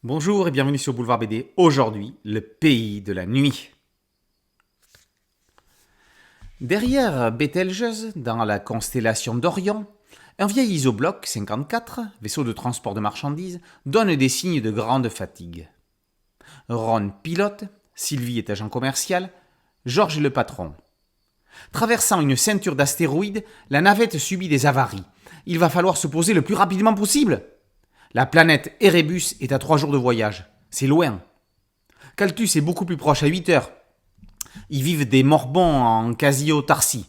Bonjour et bienvenue sur Boulevard BD. Aujourd'hui, le pays de la nuit. Derrière Bételgeuse, dans la constellation d'Orion, un vieil isobloc 54, vaisseau de transport de marchandises, donne des signes de grande fatigue. Ron pilote, Sylvie est agent commercial, George est le patron. Traversant une ceinture d'astéroïdes, la navette subit des avaries. Il va falloir se poser le plus rapidement possible. La planète Erebus est à 3 jours de voyage. C'est loin. Caltus est beaucoup plus proche, à 8 heures. Ils vivent des morbons en quasi-autarcie.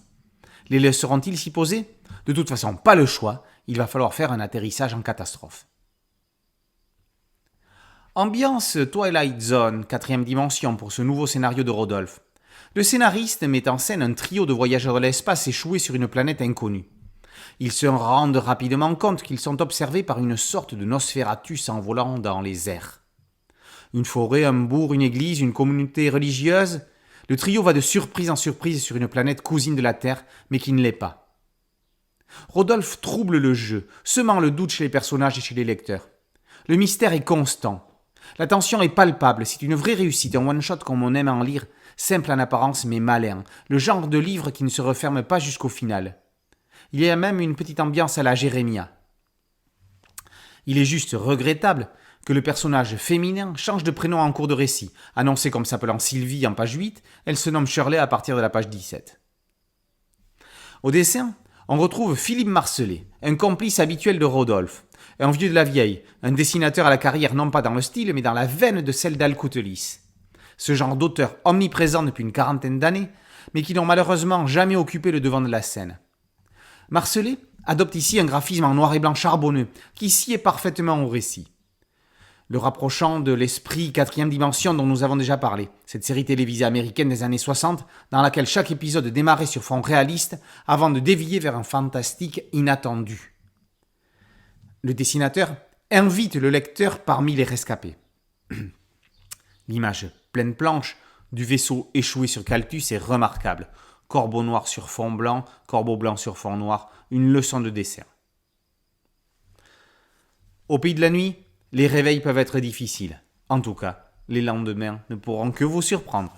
Les laisseront-ils s'y poser ? De toute façon, pas le choix. Il va falloir faire un atterrissage en catastrophe. Ambiance Twilight Zone, 4ème dimension pour ce nouveau scénario de Rodolphe. Le scénariste met en scène un trio de voyageurs de l'espace échoués sur une planète inconnue. Ils se rendent rapidement compte qu'ils sont observés par une sorte de Nosferatus en volant dans les airs. Une forêt, un bourg, une église, une communauté religieuse, le trio va de surprise en surprise sur une planète cousine de la Terre, mais qui ne l'est pas. Rodolphe trouble le jeu, semant le doute chez les personnages et chez les lecteurs. Le mystère est constant. La tension est palpable, c'est une vraie réussite, un one-shot comme on aime en lire, simple en apparence mais malin, le genre de livre qui ne se referme pas jusqu'au final. Il y a même une petite ambiance à la Jérémia. Il est juste regrettable que le personnage féminin change de prénom en cours de récit. Annoncée comme s'appelant Sylvie en page 8, elle se nomme Shirley à partir de la page 17. Au dessin, on retrouve Philippe Marcellet, un complice habituel de Rodolphe, un vieux de la vieille, un dessinateur à la carrière non pas dans le style mais dans la veine de celle d'Al Coutelis. Ce genre d'auteur omniprésent depuis une quarantaine d'années, mais qui n'ont malheureusement jamais occupé le devant de la scène. Marcellet adopte ici un graphisme en noir et blanc charbonneux, qui sied parfaitement au récit. Le rapprochant de l'esprit 4ème dimension dont nous avons déjà parlé, cette série télévisée américaine des années 60, dans laquelle chaque épisode démarrait sur fond réaliste avant de dévier vers un fantastique inattendu. Le dessinateur invite le lecteur parmi les rescapés. L'image pleine planche du vaisseau échoué sur Caltus est remarquable. Corbeau noir sur fond blanc, corbeau blanc sur fond noir, une leçon de dessin. Au pays de la nuit, les réveils peuvent être difficiles. En tout cas, les lendemains ne pourront que vous surprendre.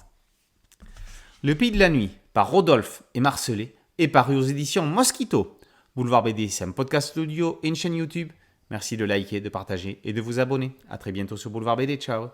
Le pays de la nuit, par Rodolphe et Marcellet, est paru aux éditions Mosquito. Boulevard BD, c'est un podcast audio et une chaîne YouTube. Merci de liker, de partager et de vous abonner. A très bientôt sur Boulevard BD. Ciao.